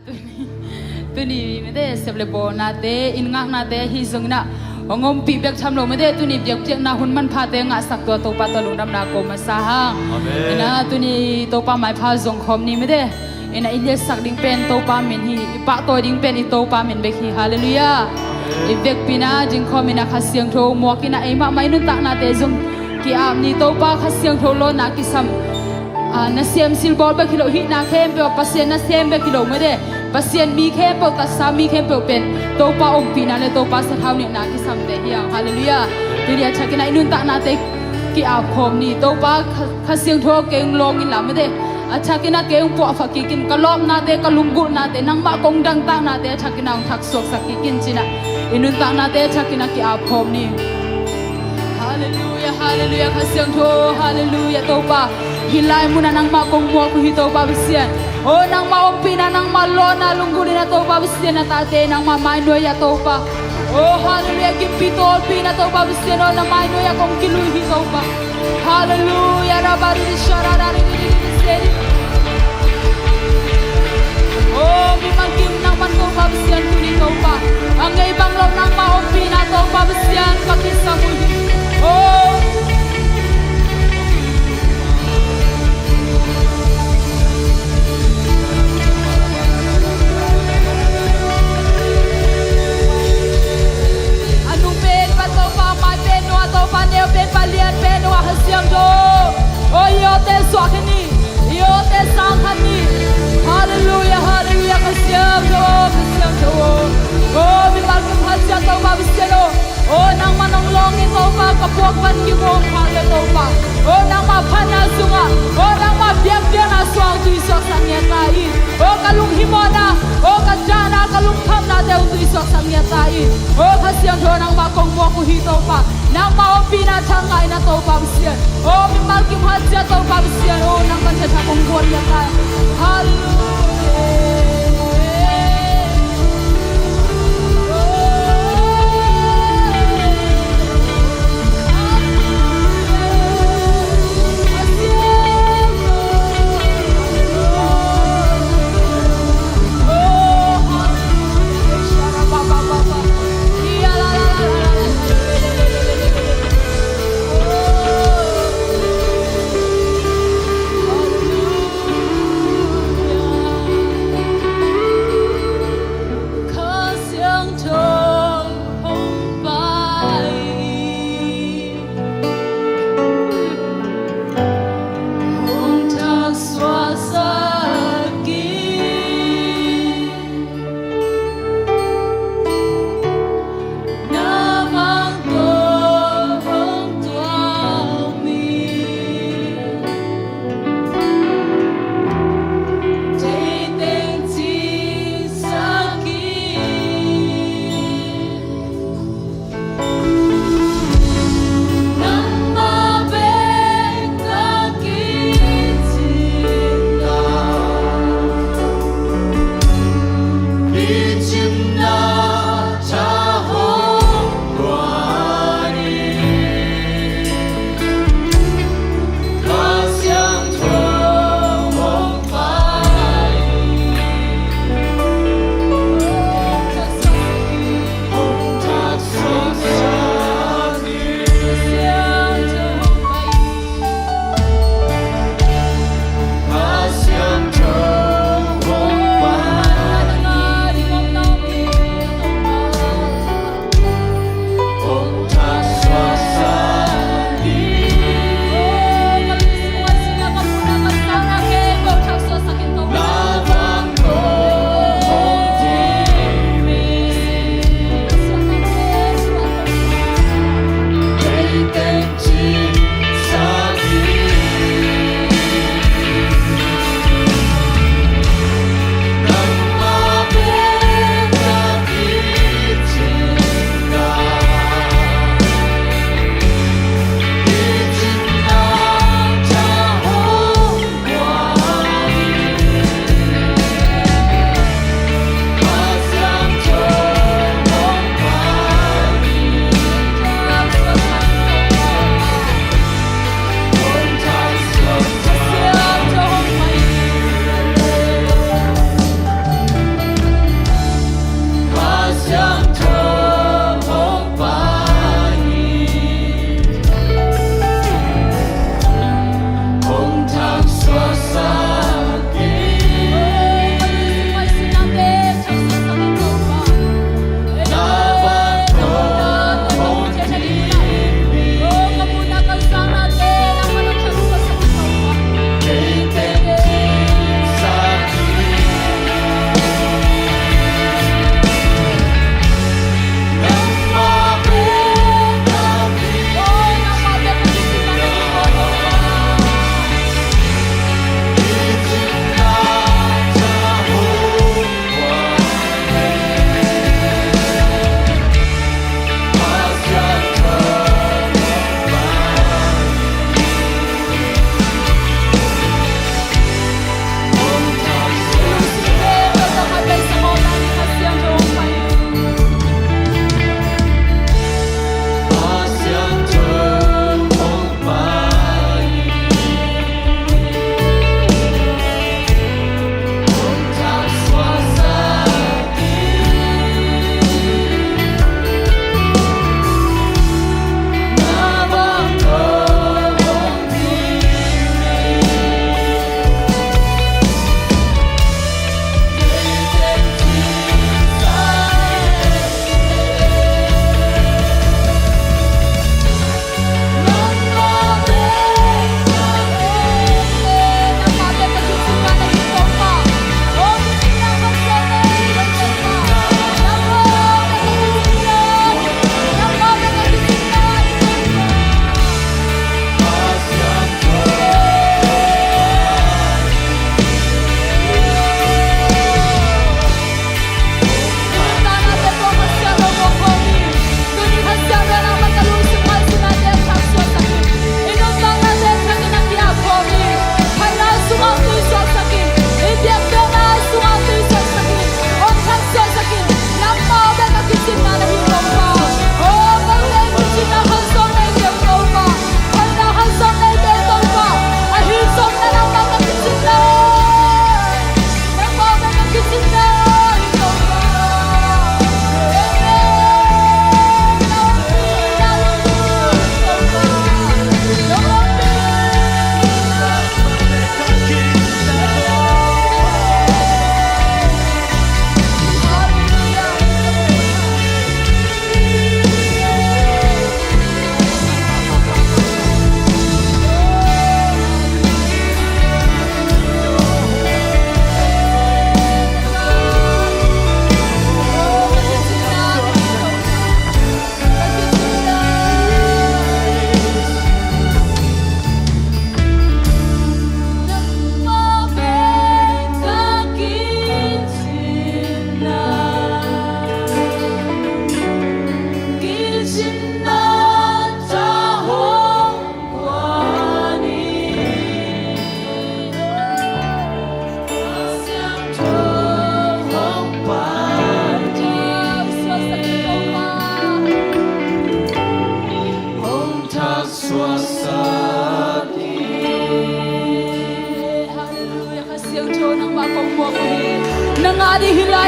tu ni mede seblebo nate ingak nate hi zongna ongom pi bek chamlo mede tu ni bek na hun man pha te nga sak to pa to lung ram na ko masahang ina tu ni to pa mai pha zong khom ni mede ina ile sak ding pen to pa min hi pa to ding pen i to pa min bek hi hallelujah i bek pina jing khom ina kha siang tho mo kina ai ma mai nu tak na te zong ki am ni to pa kha siang tho lo na ki sam na siam silbol ba kilo hi na khem pe pasien na sem ba kilo mede pasien mi khem pe ta sa mi khem pe pen to pa om pina le to pa sa thau ni na ki sam de hi hallelujah dia chakina inun tak na te ki a khom ni to pa kha siang tho keng long in la mede achakina keng po fa ki kin kalom na te kalunggu na te nang ma kong dang ta na te chakina thak sok sak ki kin china inun tak na te chakina ki a khom ni hallelujah hallelujah kha siang tho hallelujah to pa hilai muna nang ma kong mo ku hito pa bisian o nang ma ompina nang ma lo na lunggu na to pa bisian na tate nang ma mai no ya to pa oh hallelujah kipitol pina to pa bisian o na mai no ya kong kilu hito pa hallelujah rabari shararari seri oh memang kim nang man to pa bisian tu ni to pa angai bang lo nang ma ompina to pa bisian pakisamu oh pen palian pen wa hasiam do oh yo te swakani yo te sangkhani hallelujah hallelujah hasiam do oh mi mal ke hasiam do ba biselo oh nang manong long in to pa kapok ban ki mo khale to pa oh nang ma phana sunga oh nang ma biak biak na swang tu sok sangya tai oh kalung himona oh kajana kalung tham na deu tu sok sangya tai oh hasiam do nang ma kong mo ku hi to pa nang ma pina changai na to pa bisian oh mi mal ki hasiam to pa bisian oh nang kan cha kong gor ya tai hallelujah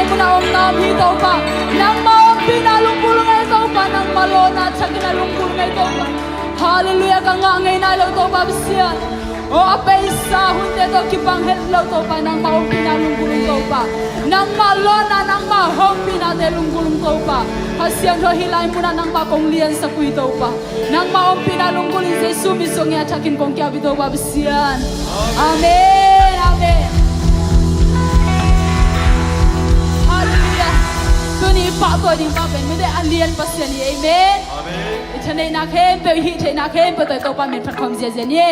muna om nam hi to pa nang ma om pinalungkulong ay to pa nang malona at sa kinalungkulong ay to pa hallelujah ka nga ngay na lo to pa bisiyan o apay sa hunde to kipang hello to pa nang ma om pinalungkulong to pa nang malona nang ma hom pinatelungkulong to pa hasiyan ho hilay muna nang makonglian sa kui to pa nang ma om pinalungkulong sa sumisong ya chakin kong kiabi to pa bisiyan amen amen Tuni pato ding papen mede alien pasien ye amen amen chane na khem pe hi the na khem pe to pa men phat khom je je ni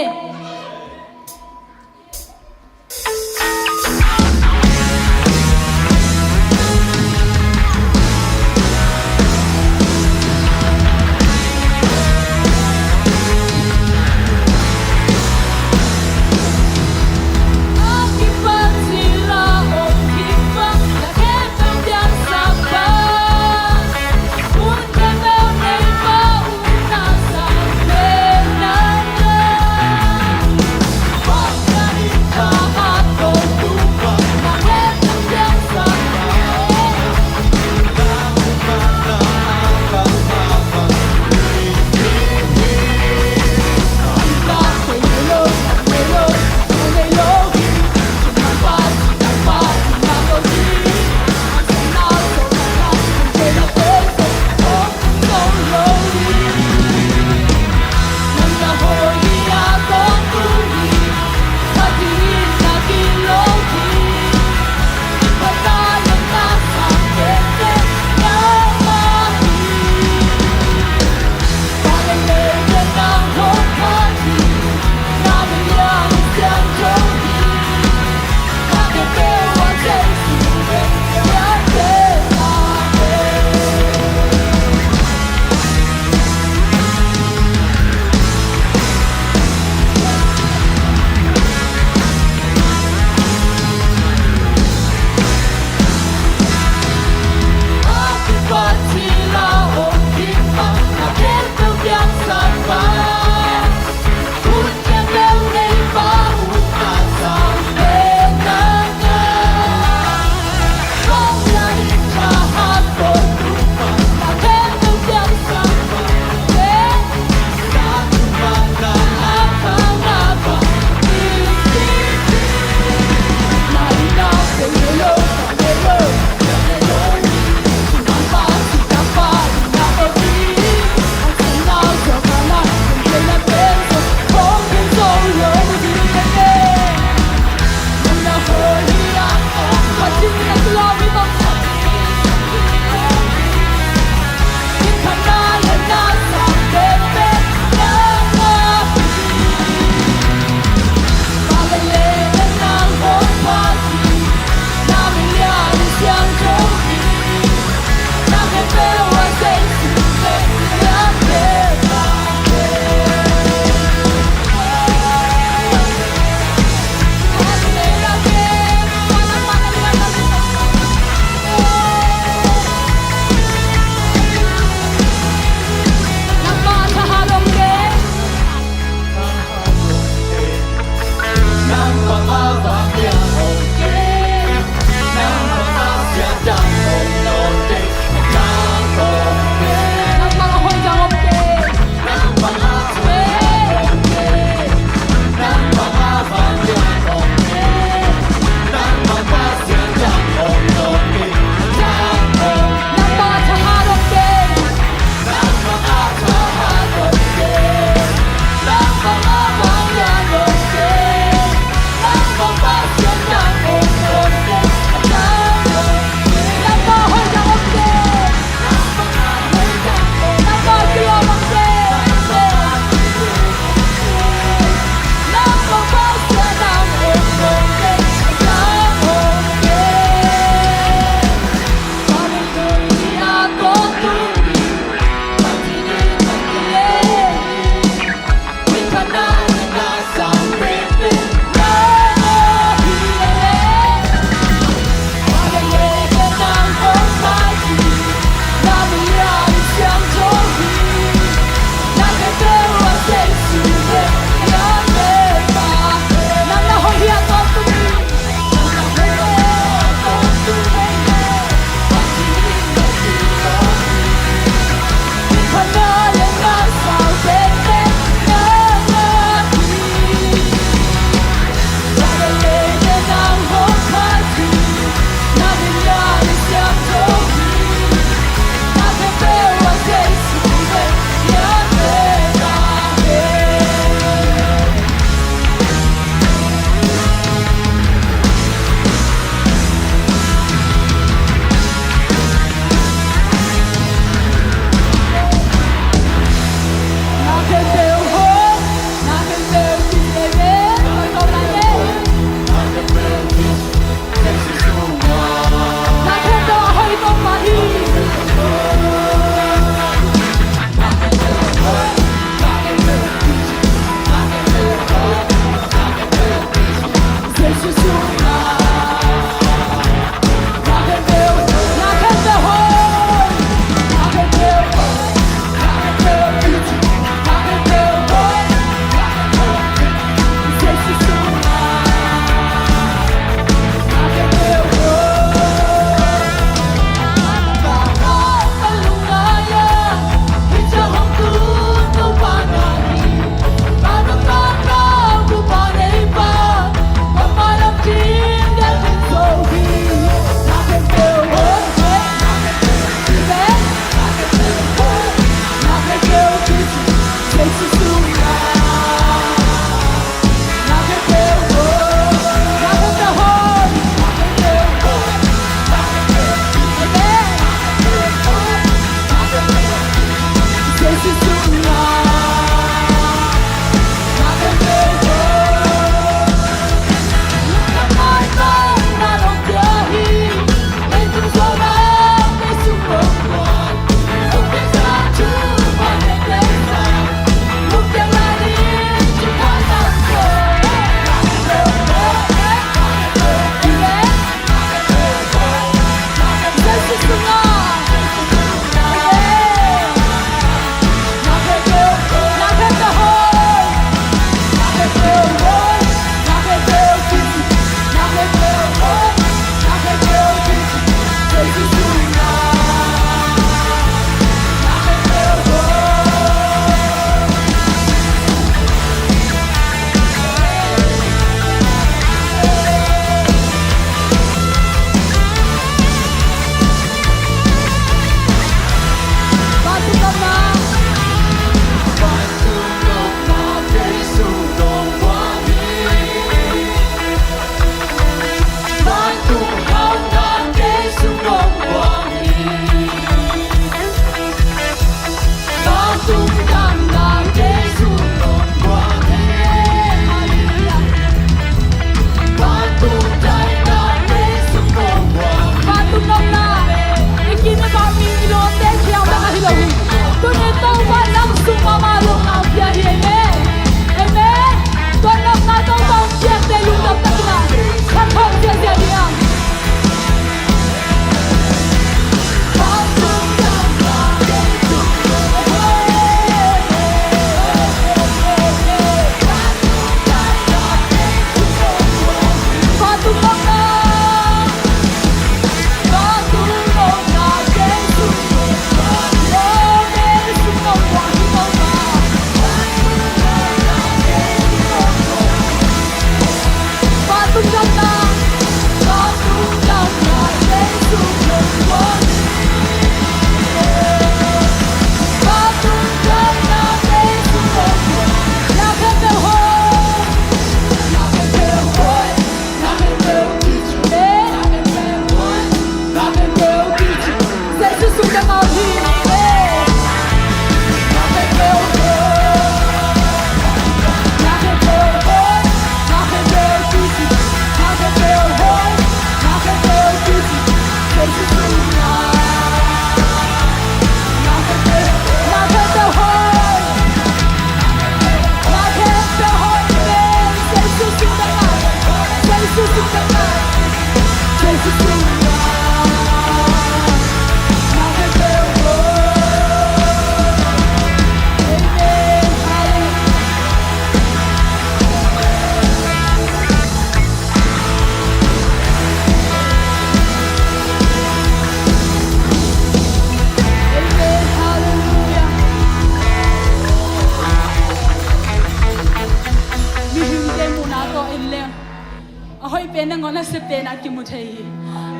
sepe na kimuthei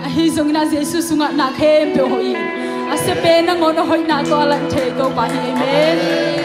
a hi zong na Jesus sunga na khem pe hoi a sepe na ngono hoi na to alan the to pa hi amen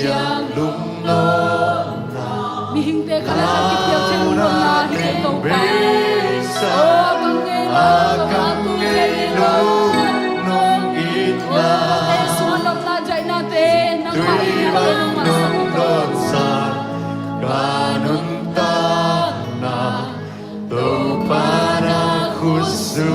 yang lung no mi hing te kala sa ki piak chen mo na hi te to pa Bisa kang nge no akan ngelung nung itna suanam na jai na te nang mai na te nang Nung masang non sa kanun na to para khusu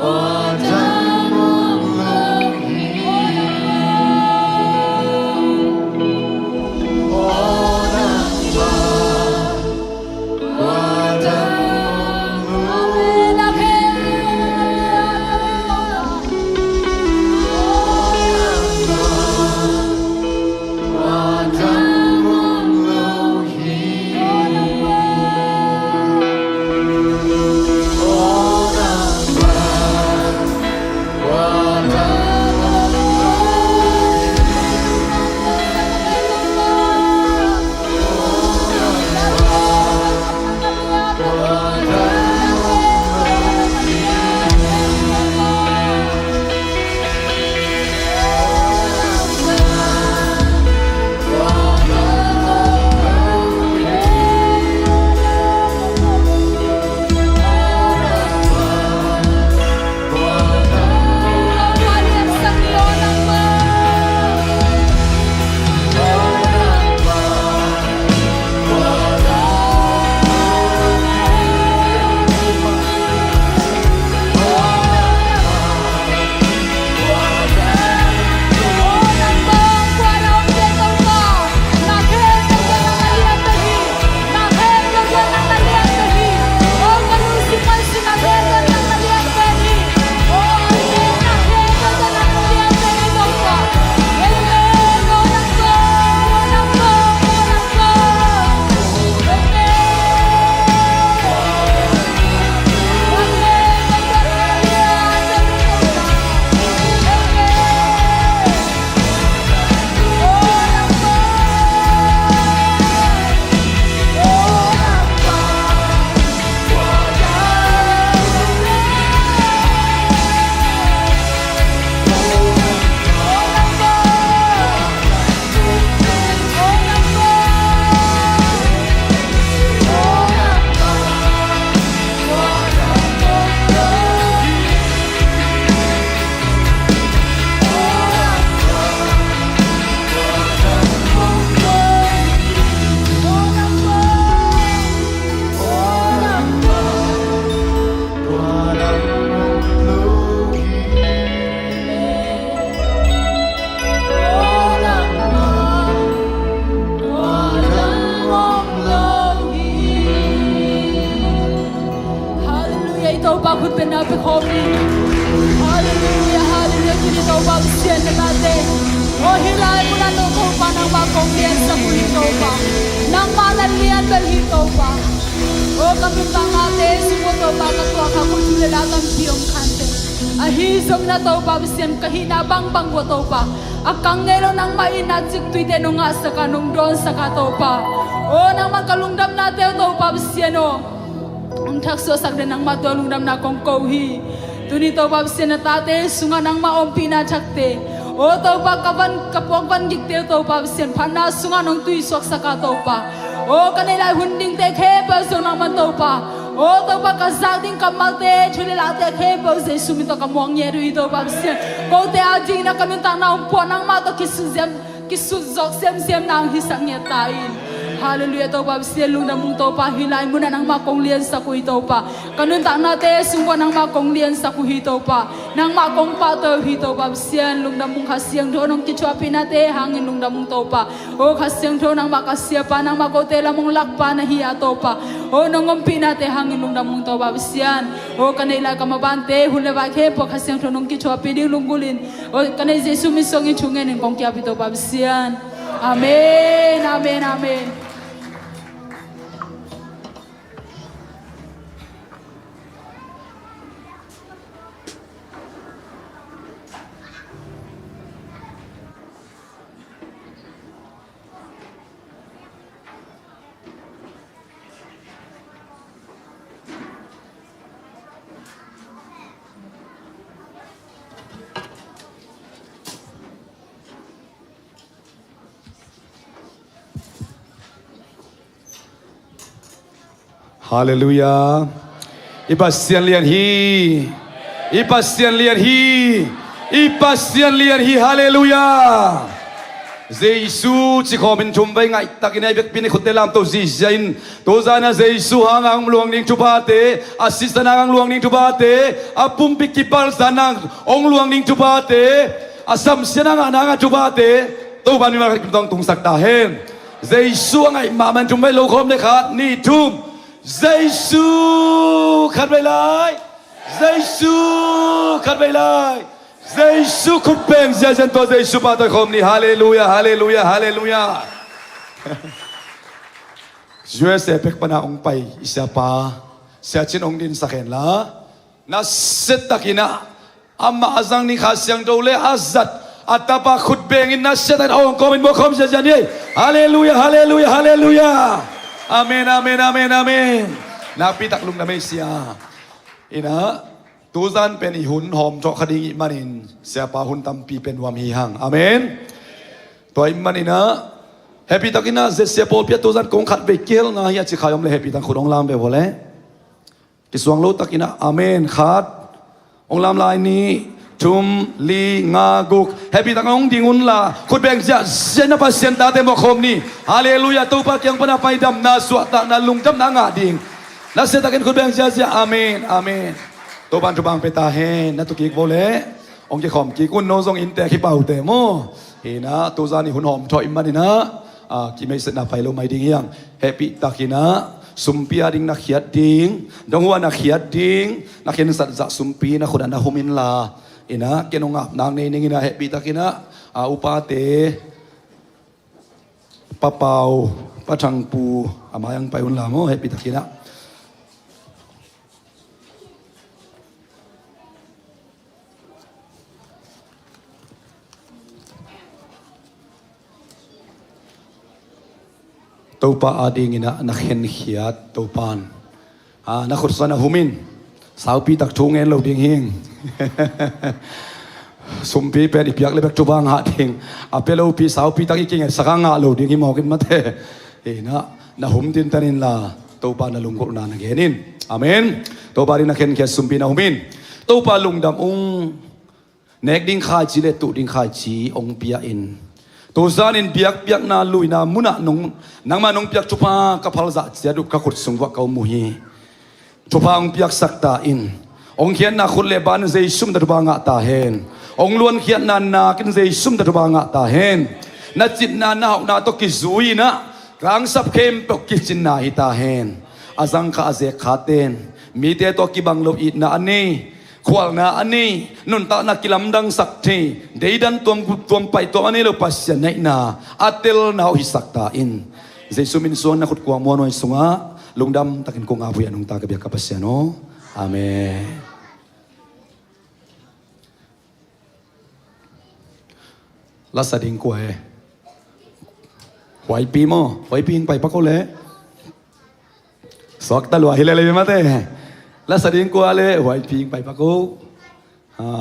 Wajahmu tuni to pa sian na te o hilay mo na to pa nang makonglian sa kulito pa nang manalian balhito pa o kapitang ate sumuto pa katwa ka kululatan piyong kante ahizong na to pa sian kahinabang banggo to pa akang ngelo nang mainat siktuite no nga sa kanong doon sa katopa o nang magkalungdam natin to pa sian o ang takso sagda nang matulungdam na kong kauhi tunito pa siya na tate sunga nang maompi na chakte o to pa kapagpan gikte to pa siya pana sunga nang tuisok sa katopa o kanila hunding te kepa so nang matopa o to pa kazading kamalte chulila te kepa se sumito kamuang yeru ito pa siya ko te ajing na kamintang na umpo nang mato kisuzok sem nang hisang yatain. Hallelujah to pa siya luna mong to pa hilay mo na nang makonglian sa kuhito pa kanunta nate sungwa nang makonglian sa kuhito pa nang makong pato hito pa siya luna mong kasiyang do nang kichwapi nate hangin luna mong to pa o kasiyang do nang makasya pa nang makotela mong lakpa na hiya to pa o nang umpi nate hangin luna mong to pa siya o kanila kamabante hulaba kepo kasiyang do nang kichwapi ding lunggulin o kanay Jesu misong ichungen kong kiapito pa siya. Amen, amen, amen. Hallelujah. Ipastian lian hi. Ipastian lian hi. Ipastian lian hi. Hallelujah. Giêsu chỉ khó mình chung với ngại ta cái này việc pin khut làm tổ gì zain tổ ra na Giêsu hang ang luang ning chupa te assistant ang luang ning chupa te apum pikipal sanang ong luang ning chupa te asam sianang anang chupa te to ban mi ma tong tung sak ta hen Giêsu ngại mà mình chung với lâu khom để khát ni chung Giêsu khát về lại Giêsu khát về lại Giêsu khut beng gia dân to Giêsu ba tôi khom ni hallelujah hallelujah hallelujah Chúa sẽ bek pana ong pai isa pa sia chin ong din sa khen la na set takina amma azang ni khasyang dole azat atapa khut bengin na set at ong komin mo khom gia ni hallelujah hallelujah hallelujah amen amen amen amen napitak lung na Mesia ina Tuzan pen ihun hom cho khading manin siapa hun tampi pen wam hi hang amen toy manina happy takina ze siapa pia tuzan kong khat ve kel na hi chi khayom le happy tak khudong lam be bole ti suang lo takina amen khat ong lam lai ni tum li nga guk happy tak ong dingun la khut beng ja sena pa sen ta te mo khom ni hallelujah to pa kyang pana pai dam na suata na lung dam na nga ding na se takin khut beng ja amen amenตัวบ้านจุบังเปตาเฮนัตุกิกโบเลองค์จะขอมกิกุนโนซงอินแต่ขี้เป่าแต่โมเฮนะตัวจานี่หุ่นหอมถอยมันนี่นะกิไม่เสนาไปโลไม่ดิ้งยังเฮปิตากินะสุมปียดิ้งนักเขียดดิ้งดงหัวนักเขียดดิ้งนักเขียนสัตว์จะสุมปีนักคนนั้นหุมินลาเฮนะเกนงอับนางในนี่นะเฮปิตากินะอุปาเตปะเป่าปะชังปูมายังไปหุ่นลาโมเฮปิตากินะตัวป้าอดีงินะนักเห็นขียดตัวปานนักขุดสนาหุมินสาวปีตักชูเงินเราดิ้งหิงสมปีเป็นอีพิยักเลยแบบจุบังหาดิ้งเปล่าปีสาวปีตักอีกิงสักงาเราดิ้งหิมอกินมาเถอะนะหุมดินตันินลาตัวป้านะลุงกุนานักเห็นินอาเมนตัวป้าดินักเห็นขียดสมปีนะหุมินตัวป้าลุงดำองเนกดิ้งขาจีเลตุดิ้งขาจีองปียอินตัวซานินเปียกนาลุยนามุนะนงนังมานงเปียกจุพากระเพาะจัดเสียดุกระขุดสงวะเกามุฮีจุพางเปียกสักตาอินองเขียนนาคุณเลบานเซซุมตะบางะตาเฮนองล้วนเขียนนากินเซซุมตะบางะตาเฮนนัจิตนาตกิซุยนะกลางสับเข้มตกิจินนาฮิตาเฮนอาซังคาเซขาเตนมีเตตกิบังลบอิดนาอันนี้ค kual na ani nun ta na kilamdang sakti deidan tuam pai to ani lo pasya nai na atel na hisaktain Jesu min suan na kut kuam mono isunga lungdam takin kong abu anong ta kabya kapasya no amen lasa ding ko Huay pi mo, huay pi pai pa ko le. Sok talwa hilale mate. La sadin ko ale huay pi pai pa ko.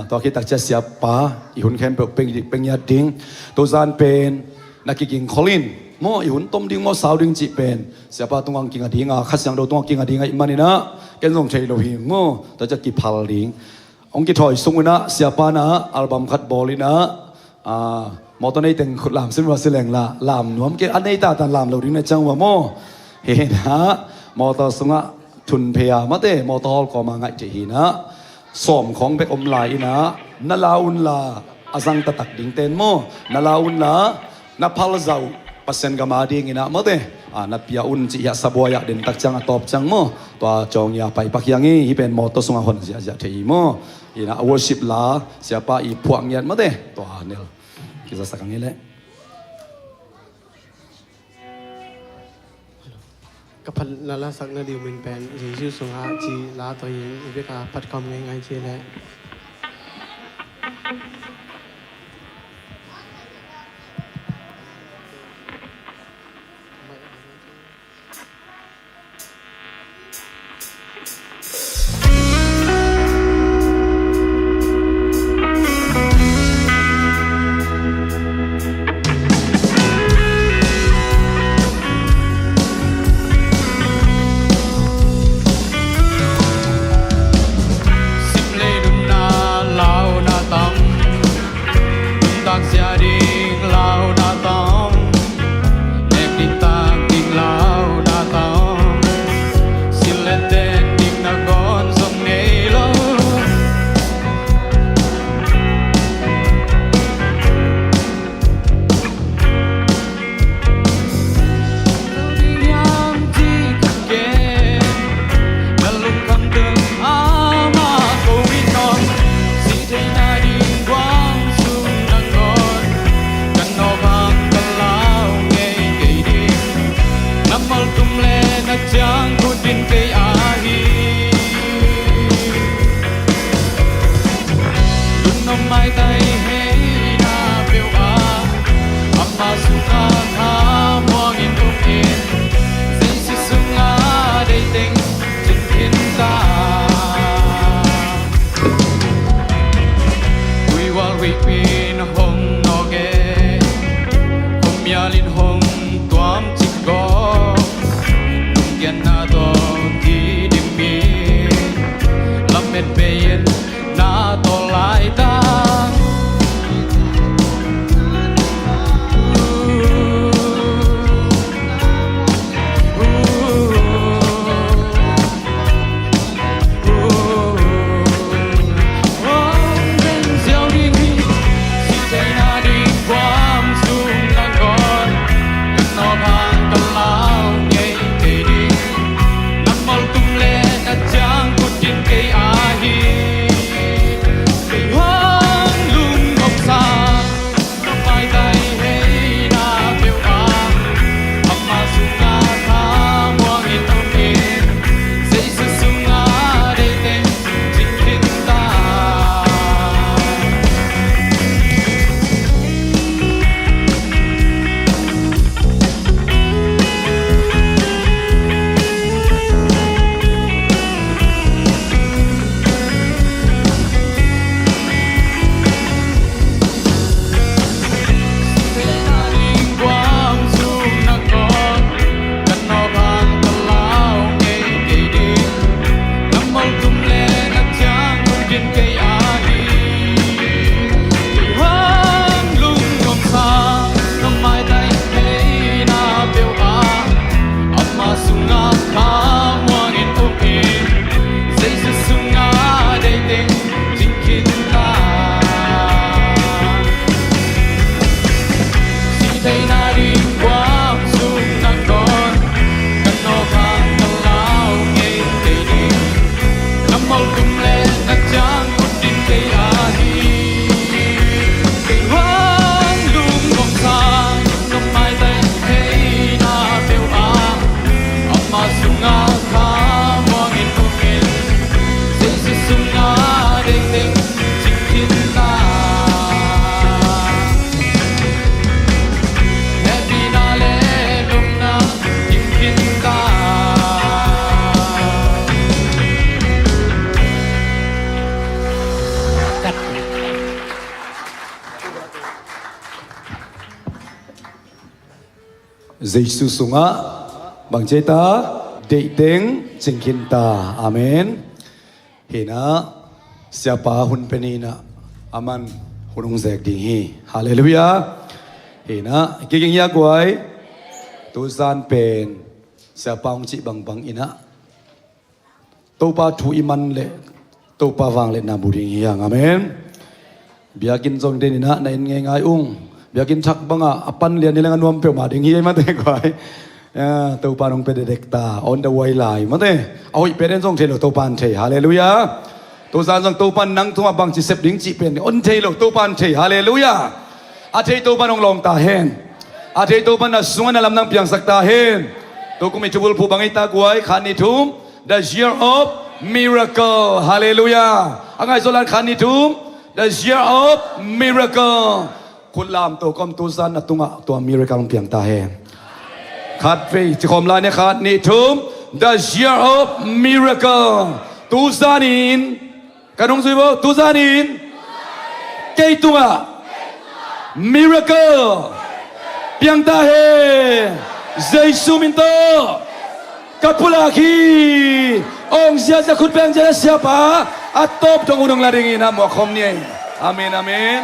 To kita siapa ihun ken peng ya ding. To zan pen nakiking kolin. Mo ihun tom ding mo sao ding ji pen. Siapa tungang king adinga khasyang do tungang king adinga imanina. Ken song chei lo hi mo to ja ki phal ding. Ong ki thoi sunguna siapa na album khat bolina. Motor này từng làm xin vào xin lệnh là làm nuông cái anh ấy ta làm lâu đi này chẳng vào mò hiện hả motor sung á thun phê à mất đấy motor có mà ngại chỉ hiện á xómของเบกอมไหลนะนาลาอุนลาอาซังตะตักดิ่งเต็นโมนาลาอุนลานาพัลเจ้าปัสเซนกามาดิ่งนะmất đấyนาเปียอุนจิยาสบวยเด่นตักจังตอบจังโมตัวจงยาไปปักยังงี้ที่เป็นมอเตอร์สงคนเสียจะที่โมอีน่ะ worship ลาเสียป้าอีพวงยันmất đấyตัวเนี่ย Kita sekarang ini. Kapan lala sakna di umin pen, Yesus sunga ci la toyin ubeka pat kam ngai ci le. Giêsu sunga bang ceta dei teng cingkinta amen hina siapa hun penina aman hunung zek ding hi haleluya hina kiging ya guai tu san pen siapa ong ci bang bang ina topa thu iman le topa wang le na buding hiang amen biakin jong denina na in ngai ngai biakin thak banga apan lian nilang anuam pe ma ding hi ma te guai topa nong pe dekta on the way lai ma te oi pe den jong thelo topan the haleluya to san jong topan nang thuma bang chi sep ding chi pen on thelo topan the haleluya a the topan nong long ta hen a the topan na sunga na lam nang piang sak ta hen to kumi chubul pu bangai ta guai khani thum the year of miracle hallelujah angai zolan khani thum the year of miracle kulam to kom tu san atunga to miracle piang ta he khat fe chi khom la ne khat ni thum the year of miracle tu sanin kanong zui bo tu sanin kei tunga miracle piang ta he Giêsu minto kapulaki ong sia khut beng jala siapa atop tong unong laringi na mo khom ni amen amen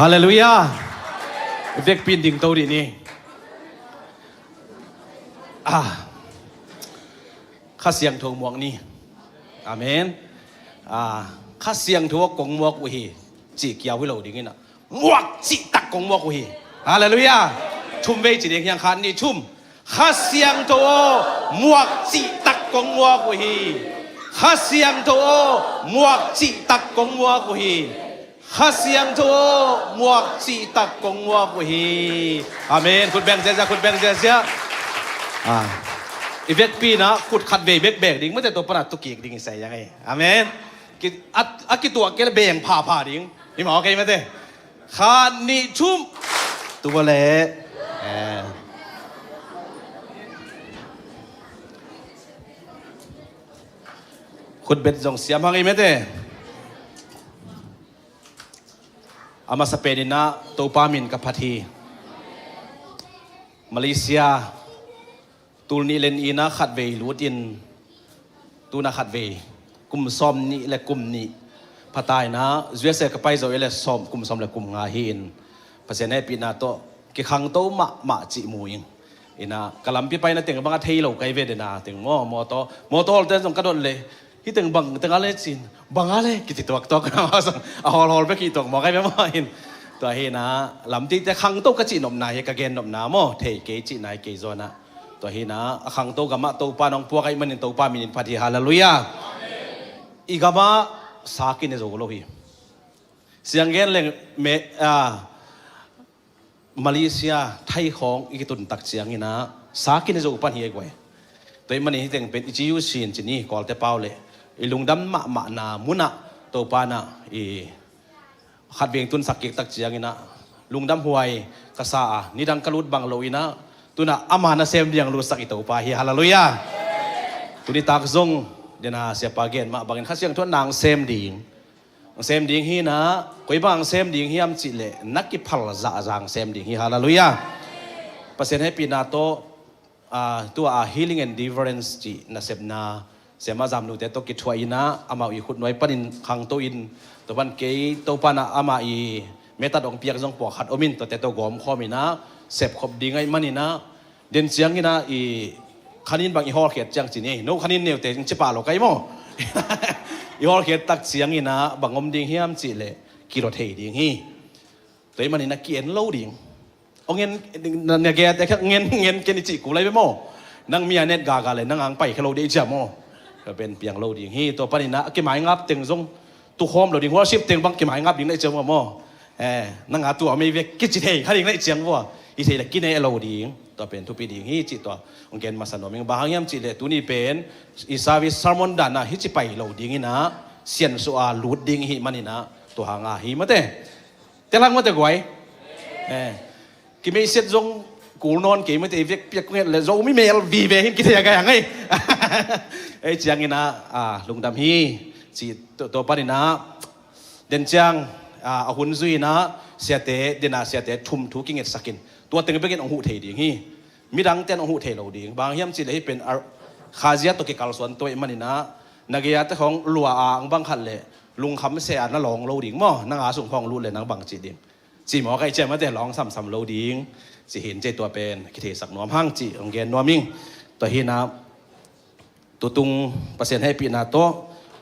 Hallelujah. Vek pin ding tau di ni. Khasiang thong muak ni. Amen. Khasiang thua kong muak wi chỉ kiao wi lo ding ina. Muak chỉ tak kong muak wi. Hallelujah. Chum vei chỉ ding yang khan ni chum. Khasiang thua muak chỉ tak kong muak wi. Khasiang thua muak chỉ tak kong muak wi. Khasiang thua muak chỉ tak kong muak wi. Amen. Khut beng sia khut beng sia. Ivek pi na kut khat ve bek bek ding mate to pana to ki ding sai yang ai amen ki akitua ke beng pha ding ni ma okay mate khan ni chum tu bole kut bet jong siam hang ai mate ama sa pedina to pamin ka phathi Malaysiaตูนี่เล่นอีนะขัดเวรูดอินตูน่ะขัดเวกุมซ้อมนี่และกุมนี่พะตายนะเสียเสกไปจะเอเลซ้อมกุมซ้อมและกุมงาหินภาษาในปีนาโตกิขังโตมะจิมูยิงอินะกะลำปีไปนะถึงบางอาทิตย์เราไกเวเดนาถึงมอโตเต้นสงกระโดดเลยที่ถึงบังถึงอะไรสินบังอะไรกิติตัวกันเอาฮอลไปกี่ตัวมอไกไปมอหินตัวเฮนะลำที่จะขังโตกะจินอมนายกะเกนอมนามอเทเกจินายเกโซนะตัวหินะขังโตกะมะโตปานองพวกไอ้มันโตปามินพัทธิฮาเลลูยาอีกะมะสากินโซโลฮีเสียงเกนเลงเมมาเลเซียไทยของอีกตุนตักเสียงนี่นะสากินโซปันเฮียกวยตัวมันนี่ถึงเป็นอิจิยุชินจินี่กอลเตเปาเลยอีลุงดำมะนามุนะโตปานะอีขัดเบียงตุนสักกิกตักเสียงนี่นะลุงดำหวยกษานี่ดังกระลุดบังโลอีนะtu na amana sem diang lusak itu pahi haleluya tu ni tak zong dena siapa gen ma bangin khasiang tu nang sem ding hi na koi bang sem ding hi am chi le nakki phal za jang sem ding hi haleluya pasen happy na to tu a healing and deliverance chi na sepna sema jam nu te to ki thwa ina ama i khut noi panin khang to in to ban ke to pana ama i meta dong piak jong po khat omin to te to gom khominaเสพขบดีไงมันนี่นะเด่นเสียงนี่นะอีขันินบางอีฮอลเขียดจังจีนี่โน้ขันินเนี่ยแต่จิป่าหรอกไงมั้งอีฮอลเขียดตักเสียงนี่นะบางอมดิ่งเฮียมจีเลยกิโลเทดิ่งฮีแต่มันนี่นะเกียนเล่าดิ่งเอาเงินเนี่ยแกแต่แค่เงินเกนิจิกูเลยไปมั้งนั่งมีอันเน็ตกากาเลยนั่งอ่างไปแค่เราได้จ้ะมั้งก็เป็นเปียงเล่าดิ่งฮีตัวปนี่นะกี่หมายงับเต็งซงตุโฮมเราดิ่งหัวชิบเต็งบางกี่หมายงับดิ่งได้เจ้ามั้งนั่งหาตัวไม่เวกกิจเทขันดิ่งได้เจียงวัวอีเทลกินในเราดีตัวเป็นทุปีดีฮีจิตัวองเกนมาสนอมิงบางยามจิเลตัวนี้เป็นอิสาวิสารมอนดานะฮิจิไปเราดีงี้นะเสียนสุอาลูดดิ้งฮีมันนี่นะตัวหางาฮีมาเต้แต่ลังมาแต่กวยกิไม่เสร็จจงกูนอนกิไม่แต่เวียกเปียกเงี้ยเลยจงไม่เมลวีเวหินกิเทียกันยังไง ไอ้เจียงนี่นะลุงดำฮีจีตัวปานี่นะเดินจังอาหุ่นซุยนะเสียเตเดน่าเสียเตทุ่มทุกิงเอ็ดสักินตัวเต็งไปกินองหูเทดีฮีมีดังเต้นองหูเทเราดีบางเฮียมจีเลยเป็นคาเซียตัวกิกาลส่วนตัวมันนี่นะนักเรียนของลัวอ่างบางขันเลยลุงคำเสียน่าลองเราดิ่งมั้งนักอาสุงพองรู้เลยนักบางจีดิ่งจีหมอใครเจ้ามาแต่ลองซ้ำๆเราดิ่งจีเห็นใจตัวเป็นคิดเห็นสักหน่วมห้างจีองเกนนัวมิงตัวฮีนะตัวตุงเปอร์เซ็นต์ให้ปีนาโต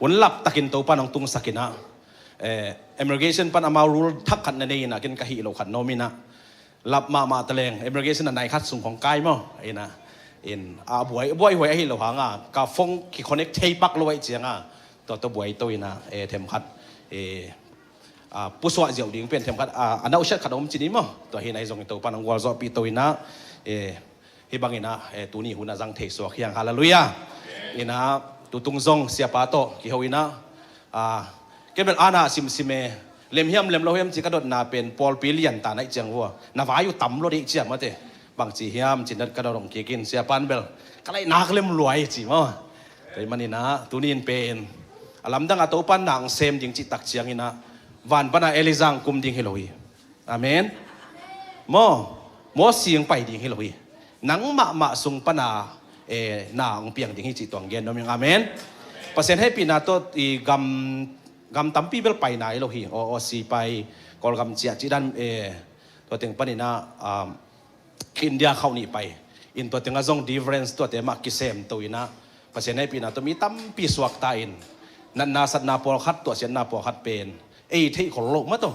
วันหลับตะกินตัวปานองตุงสักินะimmigration ปันอามารูทักขันในนี้นะกินกะฮิโลขันโนมินะหลับมาตะเลง immigration ในคัดส่งของกายมั้งไอ้นะบวยหวยไอ้เราหางกาฟงqui connect เทปักลอยเจียงตัวบวยตัวนะเทมคัดผู้สวะเจียวดิ่งเป็นเทมคัดอันนั้นอุชขัดอมจีนี่มั้งตัวเห็นไอ้ตรงตัวปานองวอลซอปีตัวนะฮิบังอินะตัวนี้หุ่นจังเทสวกยังฮาเลลูยาอินะตัวตุงซงเสียปาโตกิฮาวินะเก็บเป็นอาณาซิมเล่มเฮียมเราเฮียมจีกระโดดนาเป็นปอลปีเลียนตาในเจียงวัวนาวาอยู่ต่ำรถอีเจียมาเตะบางจีเฮียมจีนัดกระโดดลงเกินเสียปันเบลก็เลยนักเล่มรวยจีมั้งแต่มันนี่นะตัวนี้เป็นอลัมดังอัตโตปันหนังเซมจิงจิตักเจียงนี่นะวันปันเอลิซังกุมดิ่งเฮโลฮีอาเมนโมเสียงไปดิ่งเฮโลฮีนังมาสุงปนานาองเปียงดิ่งฮิจิตวงเย็นน้องยังอาเมนเปอร์เซ็นต์ให้ปีนาโตอีกำตั้มปีเบลไปไหนเราหิโอซีไปกอลกำเจียจีดันตัวเต็งปนินะอินเดียเข้านี่ไปอินตัวเต็งก็ส่งดีเฟรนซ์ตัวเต็งมากิเซมตัวนะเปอร์เซ็นต์ให้ปีนาตัวมีตั้มปีสวกตาอินนันนาสัตนาปอลคัดตัวเสียนาปอลคัดเป็นที่ของโลกมั้งตัว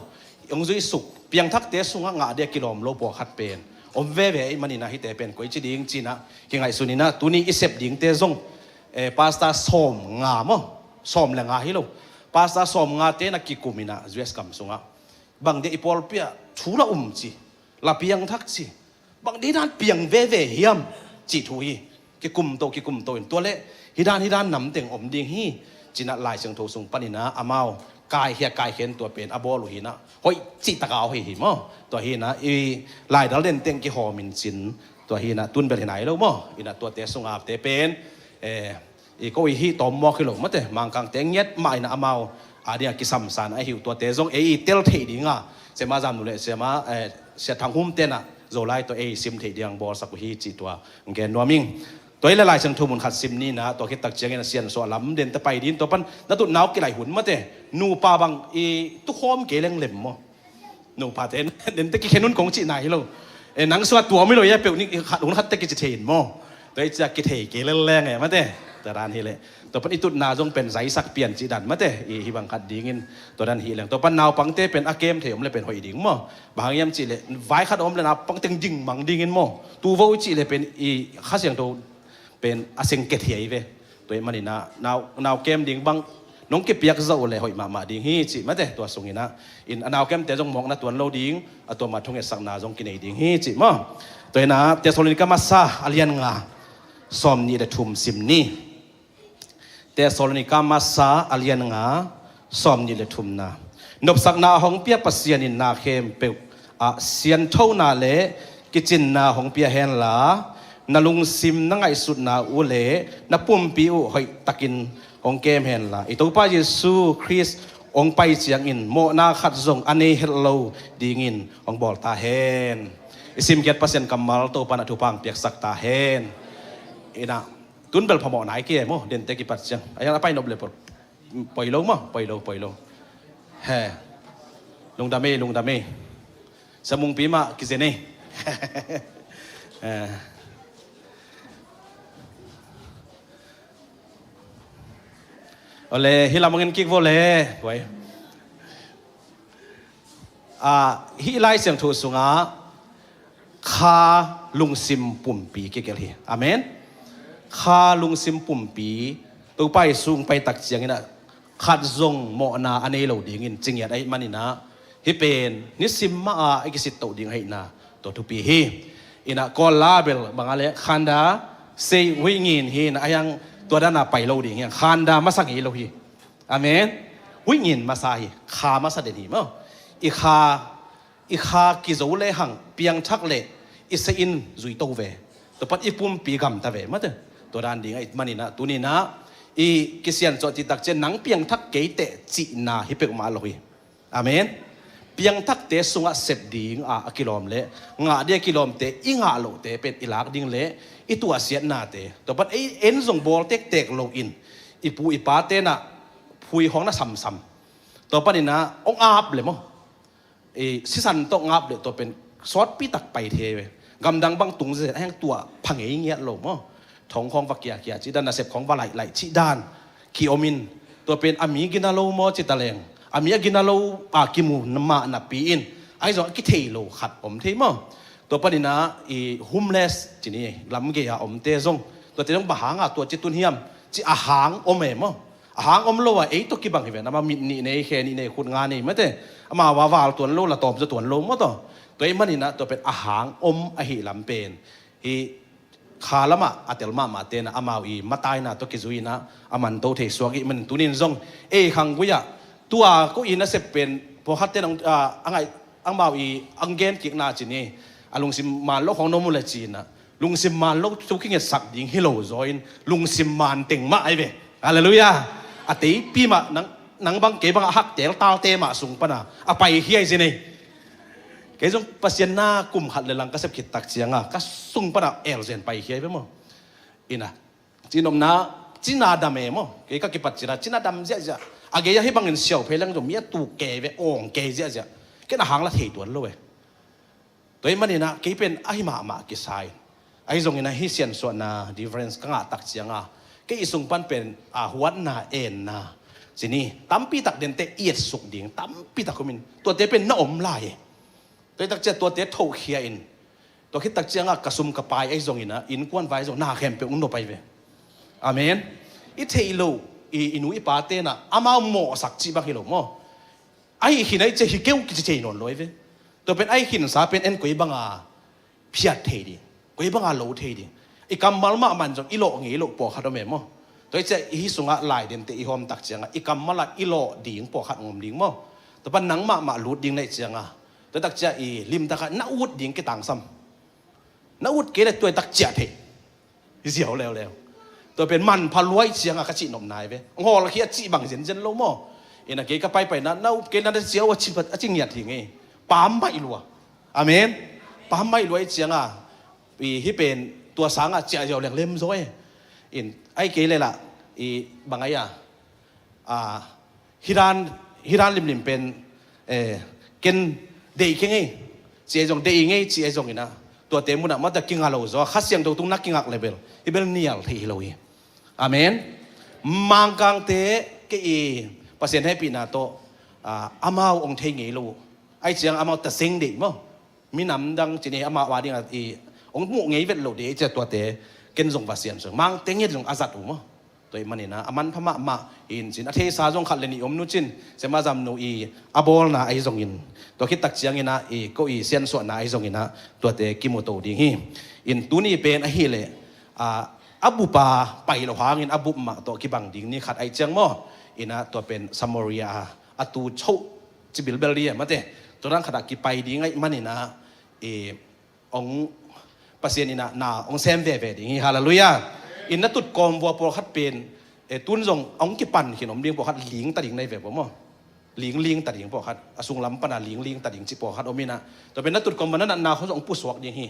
องค์จุยสุกเพียงทักเตสุงงาเดียกิโลมโลปอลคัดเป็นอมเว่มันนี่นะฮิตเป็นก๋วยจีดิงจีนะกิงไงสุนีนะตัวนี้อิเซบดิงเตซงพาสต้าส้มงามั้งส้มแหลงงาฮิโลพาสต้าส้มงาเตนักกิกุมินะจูเอสกัมสุงะบางเดอีพอลเปียชูละจีลาเปียงทักจีบางเดนั้นเปียงเว่เฮียมจีทุยกิกุมโตตัวเละฮิดานนำเต็งอมดิงฮีจีน่าลายเสียงโทสุงปนินะอามาวกายเฮียกายเห็นตัวเป็นอบอลุหินะเฮ้ยจีตะกาวเหิมตัวฮีนะลายดาวเด่นเต็งกิหอมินจินตัวฮีนะตุนเบลไหนแล้วมั้งนะตัวเตสุงอาบเตเป็นก็อีฮีตอมมอขึ้นหลงมั้งเตมังกังเตงเย็ดไม่นะอามาวอาเดียกิสัมสานไอหิวตัวเตซงเตลเทดิงเสมาจำดูเลยเสมาเสียทางหุ้มเตนะโจไลตัวซิมเทดิงบอลสักฮีจีตัวเกนนัวมิงตัวละลายเชิงทุมุนขัดซิมนี่นะตัวคิดตักเชียงเงินเสียนส่วนลำเด่นแต่ไปดินตัวปันนั่นตุนน้าวกี่ไหลหุ่นมั้งเตนูปาบังตุกโฮมเกลังเล็มมั้งนูปาเตนเด่นตะกี้แค่นุ่นของจีไหนเราหนังสวัสดิ์ตัวไม่รู้ยังเปล่านี่ขัดหุ่นขัดตะกี้จะเทนมั้งตัวจะกิเทเกลังแรงไงมั้งเตแต่ร้านเฮเลยตัวปันอีตุนนาจงเป็นไสสักเปลี่ยนจีดันมั้งเตฮิบังขัดดิ่งตัวนั้นฮีแรงตัวปันนาวปังเตเป็นอาเกมเถียมเลยเป็นหอยดิ่งมั้งบางยามจีเลยไว้ขัดอมเลยนะปังเต็งจิงมังดิ่งมั้งตัวว่าจีเลยเป็นข้าเสียงตัวเป็นอาเซงเกตเฮียเวตัวมันนี่นะนาวเกมดิ่งบังน้องเก็บเปียกเจ้าเลยหอยมาดิ่งฮีจีมั้งเตตัวสงนี่นะนาวเกมแต่จงมองนะตัวเราดิ่งตัวมาทงเอสังนาจงกินไอดิ่งฮีจีมั้งตัวนะเตโซลินิกามาซาอาเลียนงาซอมนี่เดทุมซิมนี่เตโซลินิกามาซาอาเลียนงาซอมนี่เดทุมนานบสักนาหงเปียปัสเซียนินนาเข้มเปียเซียนเท่านาเลกิจินนาหงเปียเฮนลานาลุงซิมนั่งไอสุดนาอุเลนาปุ่มปิวหอยตะกินองเกมเห็นละอิตุปาเยซูคริสองไปเสียงอินโมนาขัดซงอันนี้เฮลโลดีงินองบอลตาเฮนอิซิมเก็ตเปอร์เซ็นต์กัมมัลตัวปานาทุพังเปียกสักตาเฮนอินะตุนเบลพมอไหนเกี่ยโมเดนเตกิปัสเซียงอายังไปนบเลยปล่อยลงมั้งปล่อยลงเฮลงดาเมสมุงปีมากิเซเน่oleh hilang mungkin kik boleh boy hilai siang tu sunga kha lung sim pumpi kikil hi amen kha lung sim pumpi tu pai sung pai tak siang ina khat zong mo na anei lo dingin jingyat ai manina hi pen ni sim ma a ikisit to ding hai na to tu pi hi ina ko label bangale khanda sei wingin hi na ayangตัวด้านหน้าไปเราดีเงี้ยคานดามาสังหีเราฮีอเมนวิ่งยินมาสาฮีขามาสะเดนีมั้งอีขากิโจเลหังเปียงทักเลอิสอินจุยโตเวตัวปัดอีปุ่มปีกำตาเวมั้งเถอะ ตัวด้านดีไอ้มันนี่นะตัวนี้นะอีกิเซียนจอจิตักเจนังเปียงทักเกยเตจีนาฮิเปกมาลอยอาเมนเปียงทักเตสุงะเสพดีงะกิโลมเละงะเดียกิโลมเตอิงะโลเตเป็นอิลากดิ่งเละอีตัวเสียนาเตตัวปัดไอเอ็นส่งบอลเตกเตกโลอินอีปูอีปาเตนะพุยห้องน่ะซ้ำๆตัวปัดนี่นะองอาบเลยมั้งอีสิสันต้องอาบเลยตัวเป็นซอสปีตักไปเทเวกำดังบังตุงเสร็จให้ตัวพังเงี้ยโลมั้งท้องของวักเกียเกียจิดันนาเสพของวาไหลชิดานคีโอมินตัวเป็นอามีกินาโลโมจิตะเลงอามีกินาโลปากิมูนมาหนับปีอินไอ้สองกิเทโลขัดผมเทมั้งตัวปนินะอีฮุมเลสจีนี่ลำเกียอมเตซงตัวเตต้องบะหางอ่ะตัวจิตุนเฮียมจีอาหางอมเอมั้งอาหางอมโลว่าไอ้ตัวกิบังเห็นไหมนะมามินี่ในแค่นี้ในคุณงานนี่ไม่เต้มาวาวาตัวโลละตอมจะตัวโลมั้งตัวไอ้มันนี่นะตัวเป็นอาหางอมอหิลำเป็นอีขาละมาอัตลมาเตนะอามาอีมาตายนะตัวกิจุยนะอามันโตเทสวกิมันตุนินซงขังกุยะตัวก็อินะเสพเป็นพอฮัตเตนอังไงอังมาอีอังเกนกิกนาจีนี่ลุงซิมมานโลกของน้องมุลจีนะลุงซิมมานโลกทุกขิงสักดิงฮิโลจอยน์ลุงซิมมานเต็งมาไอเวอะเลลุยาอติปีมานังบังเก็บังฮักเตลตาเตมาสุงปนะไปเฮียจีนี่เกี่ยงปัสยานากุมหัดเลลังก็เสพขิดตักเสียงก็ส่งปนะเอลเซนไปเฮียไปมั้งอินะจีนอมนาจีนาดามเอมั้งเกี่ยก็กิปัจจิระจีนาดามเจ้าจ้าอาเกียให้บังเงินเสียวเพลังจมมีตูเกเวองเกเจ้าจ้าแค่น่ะหางละเทตัวเลยตัวมันนี่นะเกี่ยเป็นไอ้มากิสายไอ้ตรงนี้นะฮิเซียนส่วนนะดิเฟอเรนซ์ก็งาตักเสียงเกี่ยส่งปันเป็นหัวหน้าเอ็นนะสินี่ตั้มปีตักเด่นเตะเอียดสุกดิ่งตั้มปีตักคอมินตัวเตะเป็นน้าอมลายตัวตักเจ้าตัวเตะโถเขียอินตัวคิดตักเจ้ากระซุมกระปายไอ้ตรงนี้นะอินกวนไว้ตรงหน้าแคมเปอุ้นโนไปเวอาเมนอิเทโลอินุอิปาเตนะอามาโมสักจีบักฮิโลโมไอ้หินไอ้เจฮิเกวกิเจนอนลอยเวตัวเป็นไอ้หินสาเป็นเอ็นกุยบังอาเพียดเทดีกุยบังอาโลเทดีอีกำมัลมามันจงอิโลงี้โลปอขัดเมโมตัวเจ้ฮิสุงะลายเดนเตอิฮอมตักเจียงอีกำมัลอิโลดิ่งปอขัดงมดิ่งโมตัวเป็นหนังมาลูดดิ่งในเจียงตัวตักเจ้าอีลิมตักน้าอุดดิ่งกิตังซ้ำน้าอุดเกลตัวตักเจ้าเทเสียวแล้วตัวเป็นมันพลวยเสียงกระชินมนายเว้งอละเคียจีบังเสียนเจนโลโมเอ็นเกก็ไปนะน้าเกนั้นเสียวว่าจิงหยัดทิ้งไงปั๊มไม่รัวอาเมนปั๊มไม่รัวเสียงปีที่เป็นตัวสังเจียวแหลงเล่มซ้อยอินไอ้เกเลยล่ะอีบางไงฮิรานลิมเป็นเกนเดย์ไงเจียจงเดย์ไงเจียจงนะตัวเต็มมุนมาแต่กิงอะไรวะข้าเสียงตัวตุ้งนักกิงอักเลเวลอีเบลเนียลที่ฮิโลยอาเมนมังกังเตเกี่ยภาษาให้ปีนาโตอามาองเทงิโลไอเสียงอามาแต่เสียงเด็กมั้งมีน้ำดังจีนี่อามาว่าดีนะองมุกเงี้ยเวลโลเดย์จะตัวเตเกินส่งภาษาส่งมังเตงี้ส่งอาซัดมั้งตัวมันนี่นะอามันพม่ามาอินจินอาเทศาจงขัดเลนิอมนุจินเสมาจำนูอาบอลนะไอจงอินตัวคิดตักเสียงอินะก็เสียนส่วนนะไอจงอินะตัวเตกิโมโตดีฮีอินตัวนี้เป็นไอฮิเลอับบุปาไปหลวงอินอับบุมาตัวกิบังดิ่งนี่ขัดไอเจียงมั้งอินะตัวเป็นซัมมอริยาอัตูโชจิบิลเบลเลียมาเตตัวนั้นขนาดกิไปดิ่งไอมันนี่นะองภาษานี่นะองเซมเวดิ่งฮาเลลูยาอินนัตุดกอมวัวปอขัดเป็นตุนจงองกิปันขนมเลี้ยงปอขัดหลิงตัดหลิงในแบบผมหลิงตัดหลิงปอขัดอสุงลำปนาหลิงตัดหลิงจิปอขัดอมินะแต่เป็นนัตุดกอมวันนั้นนาเขาส่งผู้สวกอย่างนี้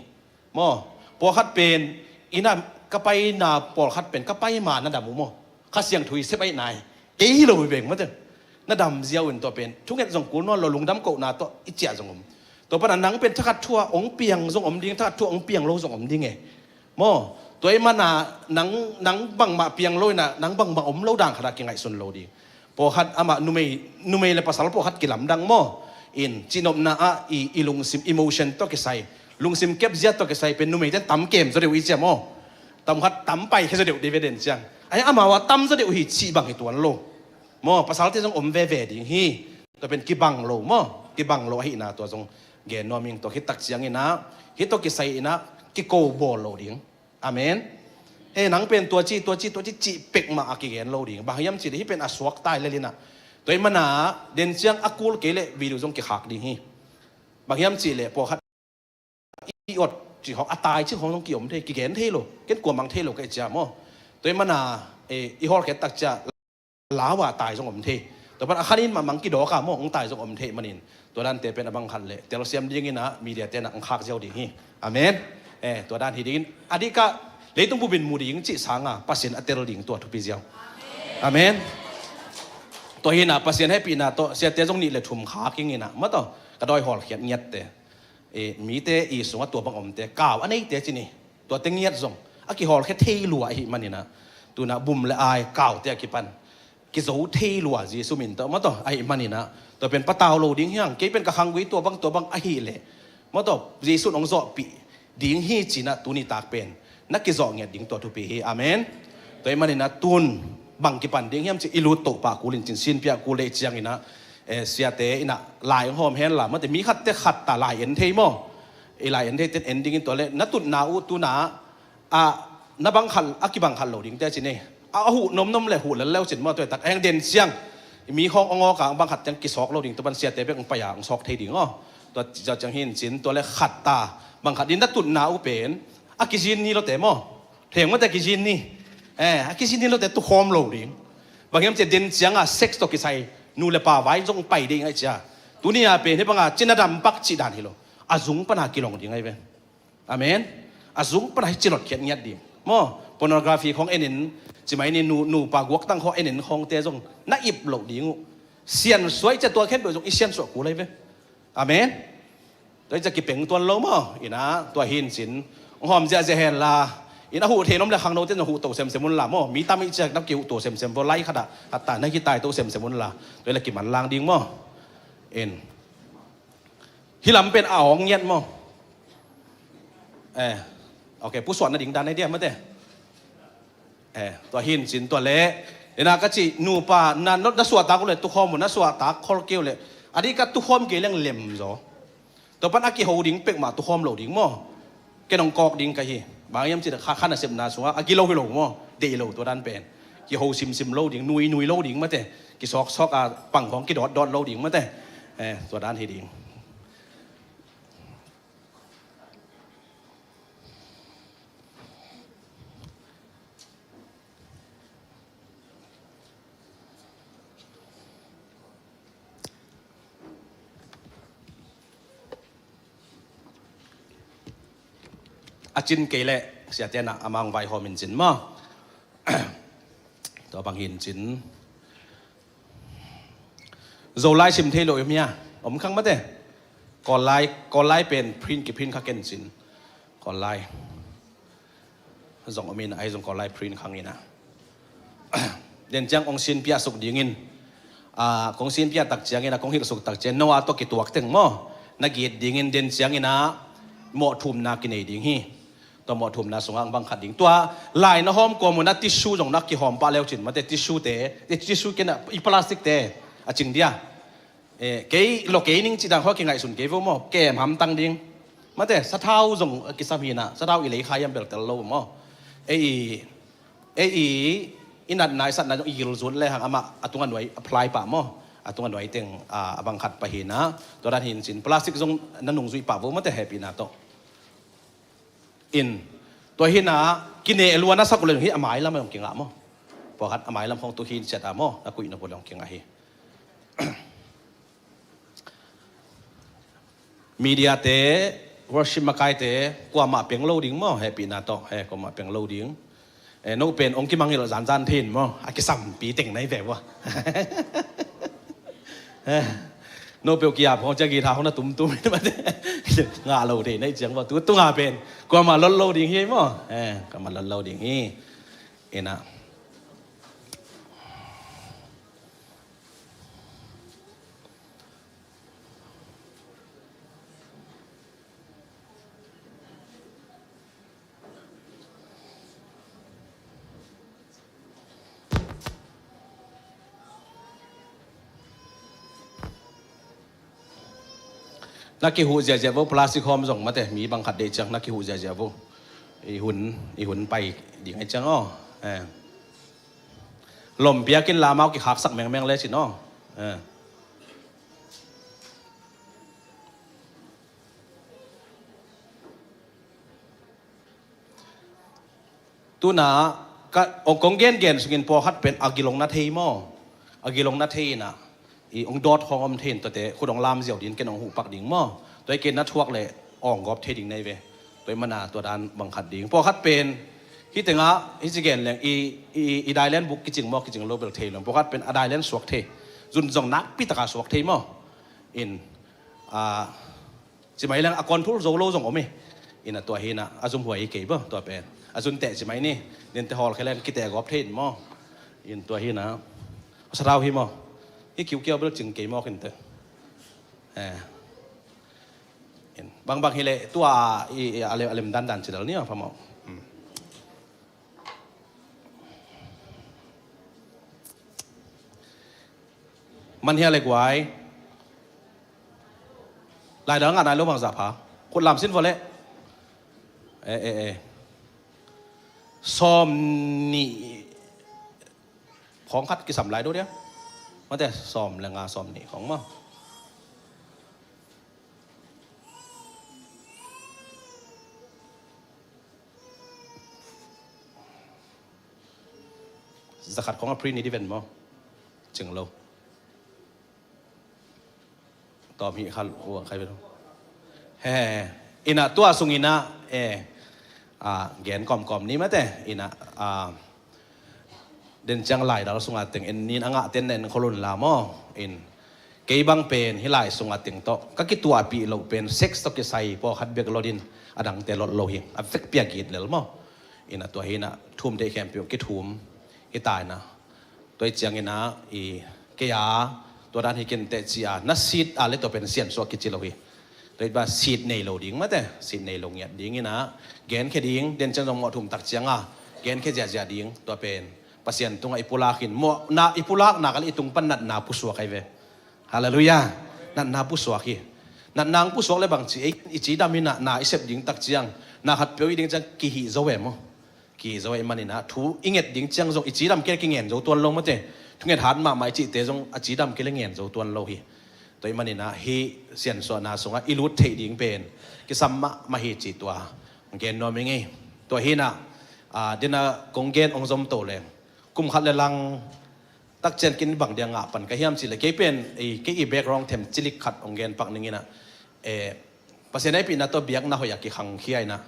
มั้งปอขัดเป็นอินะก็ไปนาปอขัดเป็นก็ไปมานั่นดำมั้งข้าเสียงถุยเสไปนายเกี่ยเราไปเบ่งมั้งเถอะนั่นดำเจียวอินตัวเป็นทุกอย่างส่งกูนอนเราลุงดำโกนาตัวอิจฉาส่งผมตัวปนันนังเป็นทักทั่วองเปียงส่งอมดิ้งทักทั่วองเปียงโลส่งอมดิ้งไงมั้งตัวไอ้มันนังบังมาเปียงลอยนังบังมาอมเล่าดังขนาดยังไงส่วนโลดีพอฮัดอามานุเมย์เลยภาษาพอฮัดกิลำดังมั้งอินจีนอมนาอีลุงซิมอิโมชันตัวกิไซลุงซิมเก็บเสียตัวกิไซเป็นนุเมย์ที่ตั้มเกมจะเดี๋ยวอีเจ้ามั้งตั้มฮัดตั้มไปแค่จะเดี๋ยวดีเวเดนจังไอ้อามาว่าตั้มจะเดี๋ยวหิชีบังให้ตัวโลมั้งภาษาที่ต้องอมเวดีฮีตัวเป็นกิบังโลมั้งกิบังโลให้นาตัวทรงเกนนอมิงตัวคิดตักเสียงอินะคิดตัวกิไซอินะกิโกโบโลดิ่งอาเมนหนังเป็นตัวจีเป็กมาอากิเกนโลดิ่งบางยามจีที่เป็นอสวกตายเลยนะตัวมันหนาเด่นเชียงอากูลเกลวิลูจงกิหักดิ่งฮีบางยามจีเลยพอขัดอีอดจีของตายชื่อของต้องเกี่ยวมเทกิเกนเทโลเกนกลัวมังเทโลก็จะมั้ง ตัวมันอีฮอลเกตตักจะลาวาตายสงอมเทตัวมันขันอินมามังกิดอกามองตายสงอมเทมันอินตัวด้านเตเป็นอบังคันเลยแต่เราเสียมยิ่งนะมีเดียเตนักขักเจ้าดีฮีอเมนตัวด้านที่ดินอดีก็เลยต้องผู้เป็นมูดียิ่งจิสังปัสเซียนอัตเตอร์ลิงตัวทุกปีเจ้าอเมนตัวเห็นปัสเซียนให้ปีน่ะตัวเสียเตจงนี้เลยทุ่มขากิ้งนี่นะมาต่อกระดอยหอลเขียนเงียดเตมีเตอีสงตัวบังอมเตก้าวอันนี้เตจินี่ตัวเตเงียดส่งอากิหอลแค่เทลัวมันนี่นะตัวน่ะบุ่มและอายก้าวเตกิปันกิโซเทลัวจีสุมินตัวมาต่อไอ้มันนี่นะตัวเป็นปะตาวโลดิ้งเฮียงเกเป็นกระหังวิตัวบังไอ้เลยมาต่อจีสุนองโซปีดิ้งฮีจีนะตัวนี้ตากเป็นนักกิโซเงียดดิ้งตัวทุปีฮีอาเมนตัวมันนี่นะตุนบังกิปันดิ้งเฮียมจะอิรูโตปากูลินจินซินเปียกูเลจียงนี่นะเสียเตอินะลายหอมเห็นละมันแต่มีขัดแต่ขัดตาลายเอ็นเทมอลายเอ็นเทเต็นเอ็นดิ้งตัวเล่นัตุนนาอุตุนานับบังคันอากิบังคันโลดิ้งแต่จีนี่เอาหูนมเลยหูแล้วสินมาตัวตัดแองเด่นเสียงมีห้องงอกลางบังขัดจังกิสอกโลดิ้งตัวบันเสียเตเป็นปะยางซอกเทดิ้งอ๋อตัวจะจังเห็นสินตัวเล่ขัดตาบังขัดดินนัตุนนาอุเป็นอากิจินนี่เราแต่มอเถียงว่าแต่กิจินนี่อากิจินนี่เราแต่ตุโฮมโลดิ้งบางอย่างจะเด่นเสียงเซ็กซ์ตัวกิไซนูเลปาไว้จงไปดิ้งไอ้เจ้าตัวนี้เป็นที่บังจินดำปักจีดานฮิโลอาซุงปนากิลงดิ้งไอ้เป็นอาเมนอาซุงปนาจิลดเขียนเงียดดิ้งมอโพนกราฟีของเอ็นจะไม่นี่นูปากวกตั้งเขาเอ็นของเตจงนักอิบโลดิ้งเสียนสวยจะตัวเข้มโดยจงอีเสียนสวยกูเลยเป็นอาเมนโดยจะกิเป่งตัวโลมออีนะตัวหินสินหอมจะเห็นละอีนะหูเทน้มเลยขังโนเต้นหูโตเซมมุนละมอมีตามิจากนักกิวโตเซมพอไล่ขนาดอัตตานักกิตายโตเซมมุนละโดยละกิมันลางดิ้งมอเอ็นที่ลำเป็นอ่าวเงียบมอโอเคผู้สอนน่ะดิ้งดันในเดียมั้งเต้ตัวหินสินตัวเละเดี๋ยวนะก็จีนูปานันรถนัสวตาก็เลยตุคอมหมดนัสวตาคอลเกลเลยอันนี้ก็ตุคอมเกลียงเล็มจ้ะตัวปันอากิโฮดิ้งเป็กมาตุคอมโหลดิ้งมั้งแกน้องกอกดิ้งกันฮีบางยามจีข้าขันเสพนาสัวอากิโลกิโลมั้งเดโลตัวดันเป็นกิโฮซิมโลดิ้งนุยโลดิ้งมั้งเต้กิซอกปังของกิดอดโลดิ้งมั้งเต้ตัวดันที่ดิ้งอาจินเกลเสียเตนะอามังไวหอมินจินมั้งตัวบางหินจินโซไลชิมเทโลเมียผมข้างมาเต้ก่อนไลเป็นพรินกับพรินข้าเกนจินก่อนไลส่งอเมนไอส่งก่อนไลพรินข้างนี้นะเด่นจังองซินพิอาสุกดิ้งินองซินพิอาตักเจียงินะองฮิรสุกตักเจนโนอาตัวกิตัวเต็งมั้งนักเกียรติดิ้งินเด่นเจียงินะหมอทุ่มนากินเอดิ้งฮีตัวหมอทุ่มนาสงฆ์บังคัดดิ้งตัวลายนะหอมกว่ามันนัดทิชชูจงนักกี่หอมปลาเลวจินมาแต่ทิชชูเตะทิชชูกันอีพลาสติกเตะจริงเดียเกย์โลเกย์นิ่งจิตดังเขาเก่งไงสุนเกย์พวกมั้งแก่หำตังดิ้งมาแต่สะเท้าจงกิสามีนะสะเท้าอิเลขายยันเบลตะโลมั้งอินัดนายสัตว์นายจงอีกรุ่นเลยหางอามาตุงันไว้พลายป่ามั้งตุงันไว้เต็งบังคัดไปเห็นนะตัวด้านหินสินพลาสติกจงนั่นนุ่งสุยป่าพวกมาแต่แฮปปี้นะโตอินตัวหินนะกินเอล้วนนะสักคนเลยที่อามายแล้วไม่ต้องเก่งละมั้งพอคัดอามายแล้วของตัวหินเสร็จอะมั้งนักกุยนักบอลลองเก่งอะเฮมีเดียเตะวอร์ชิมมาไกเตะกว่ามาเปียงโลดิ้งมั้งแฮปปี้นะโตกว่ามาเปียงโลดิ้งโนเป็นองค์กิมังฮิโรจานทินมั้งอากิสัมปีเต็งไหนแบบวะโนเปียวกียาพอจะกีทาเขาหน้าตุ้มไม่ได้มาเด้งาเราเด้ในเจียงว่าตัวงาเป็นกว่ามาลดโลดิ้งเฮ้ยมั้งกว่ามาลดโลดิ้งเฮ้นะนักกิหูเจียว่าพลาสติกหอมส่งมาแต่มีบางขัดเดจังนักกิหูเจียว่าอีหุ่นไปดิ่งไอ้จังอ้อลมเปียกินลาเมากี่ขักสักแมงเลยสิน้อตัวหนา ก็องกงเกนเกนสุกินพอฮัดเป็นอากิลงนาเทมออากิลงนาเทนะอีองดอดของอมเทนตัวเตคุณองลามเสียวดินเกนองหูปักดิ่งมอตัวเกนนัดทวกเลยอ่องกอบเทดิ่งในเวตัวมนาตัวดานบังคัดดิ่งพอฮัดเป็นที่แต่งอ่ะฮิจิเกนแหลงอีไดแลนด์บุกกิจิงมอกิจิงโลเบลเทลงพอฮัดเป็นอไดแลนด์สวกเทจุนจงนักพิตากาสวกเทมออินจิไหมแรงอากรทุลโซโลจงอมอินตัวเฮนะอาจุมหัวอีเก็บตัวเป็นอาจุนเตะจิไหมนี่เดินเตะฮอลแค่แรงกิเตะกอบเทนมออินตัวเฮนะสระเอาฮิมอที่คิวเกี่ยวเบลจึงเกมอขึ้นเตอบางเฮเลตัวอะไรมันดันจิตแล้วเนี่ยพะมอมันเฮียอะไรกว่าลายดังงานนายรู้บางสาผาคนลำสิ้นฟอเล่ซ้อมนี่ของคัดกิสำลายด้วยเดียวมาแต่ซ้อมแรงงานซ้อมนี่ของมั้งสกัดของอพรีนี่ที่เป็นมั้งจึงเราตอบมีขันหัวใครเป็นอินะตัวสุงินะแกนกอมนี้มาแต่อินะเดินจังไหลดาวสุงอาติงอินนินอ่างเต้นเนนโคลุนลามออินเกี่ยบังเป็นฮิไลสุงอาติงโตก็คิดตัวปีเราเป็นเซ็กซ์ตกิไซพอขัดเบกโลดินอดังเตลโลหิอัฟเฟกเปียกิดเลยมั้งอินะตัวฮินะทุ่มเตะแคมเปียกิทุ่มฮิตายนะตัวเจียงอินะเกียตัวด้านที่กินเตจีอานัสซีดอะไรตัวเป็นเสียนสวกิจิโลหิโดยว่าซีดในโลดิ้งมาแต่ซีดในโลเงียดิ้งนี่นะแกนแค่ดิ้งเดินจังจงหมอทุ่มตักเจียงแกนแค่เจียดิ้งตัวเป็นปัสยันตรงไอปุลาขินหมอนาไอปุลากนักอะไรตรงปันนัดนาผู้สวกไอเวฮาเลลูยานัดนาผู้สวกีนัดนางผู้สวกเลยบางทีไอจีดามินะนาไอเสพดิ้งตักเจียงนาขัดเปียวดิ้งจังกิฮิโซเวมกิฮิโซเวมันนี่นะทูอิงเอ็ดดิ้งจังจงไอจีดามเกลกิเงียนจงตัวลงมาเตทุกอย่างหันมาไม่จีเตจงอจีดำกิเลงเงินโจตัวเราฮีตัวมันนี่นะฮีเสียนส่วนนาสงอิรุตเทดิ้งเป็นกิสัมมาฮีจีตัวเกณฑ์นอมิงตัวฮีนะเดินกงเกณฑ์องค์สมโตเลยกุมขัดเลลังตักเจนกินบังเดียงปันกระเฮียมสิเลยเกเป็นเกอีเบกรองเทมจิลิขัดองเกณฑ์ปักนึงนะภาษาในปีนั้นตัวเบียกน่าหอยกิขังขี้ไอนะ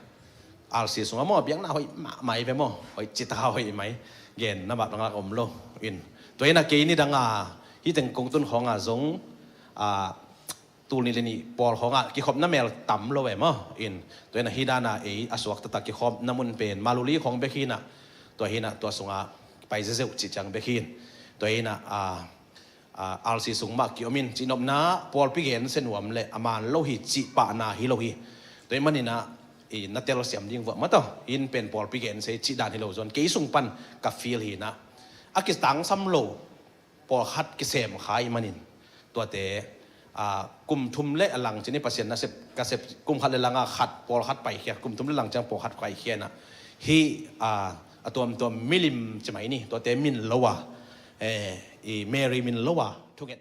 อาร์ซีสงฆ์มั่วเบียกน่าหอยไหมไปมั่วหอยจิตหอยไหมเกณฑ์น้ำบักน้ำอมโลอินตัวนี้นะเกนี่ดังที่ถึงกงตุนของจงตูนี่เลยนี่ปอลของกิขบน้ำแมวต่ำโลเวมั้งอินตัวนี้ฮิดานาอสวกตะกิขบน้ำมันเป็นมาลูลีของเบคินะตัวนี้นะตัวสงฆ์ไปเจ้าจิตจังเบคินตัวนี้นะอัลซีสงฆ์มากิอมินจีนบนาปอลพิเกนเส้นหัวมันเลยอามันโลหิจิปานาฮิโลหิตัวนี้มันนี่นะนัดเตลเสียมยิงว่ามาต่ออินเป็นปอลพิเกนเซจิดานฮิโลจนเกยสุงปันกับฟิลฮีนะอากิสตังซัมโลปอฮัดกิเซมขายมันินตัวเตกุมทุมเละหลังจีนี่เปอร์เซ็นต์นะกเสพกุมขัดเลลังขัดปอฮัดไปเขียกุมทุมเละหลังจังปอฮัดไปเขียนะฮีตัวมิลิมจะไหมนี่ตัวเตมินโลวะเมรีมินโลวะทุกอย่าง